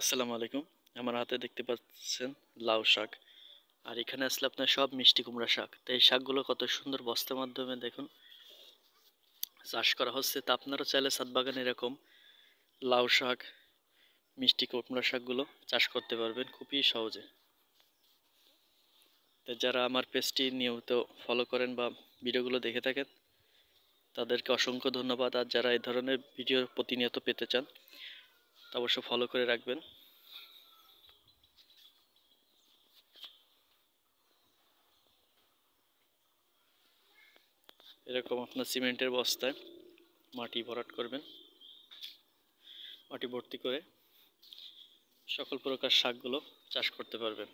আসসালামু আলাইকুম। আমার হাতে দেখতে পাচ্ছেন লাউ শাক, আর এখানে আসলে আপনার সব মিষ্টি কুমড়া শাক। তো এই শাকগুলো কত সুন্দর বস্তার মাধ্যমে দেখুন চাষ করা হচ্ছে। তা আপনারা চাইলে ছাদ বাগানে এরকম লাউ শাক, মিষ্টি কুমড়া শাকগুলো চাষ করতে পারবেন খুবই সহজে। তো যারা আমার পেজটি নিয়মিত ফলো করেন বা ভিডিওগুলো দেখে থাকেন তাদেরকে অসংখ্য ধন্যবাদ। আর যারা এই ধরনের ভিডিও প্রতিনিয়ত পেতে চান তা অবশ্য ফলো করে রাখবেন। এরকম আপনার সিমেন্টের বস্তায় মাটি ভরাট করবেন, মাটি ভর্তি করে সকল প্রকার শাকগুলো চাষ করতে পারবেন।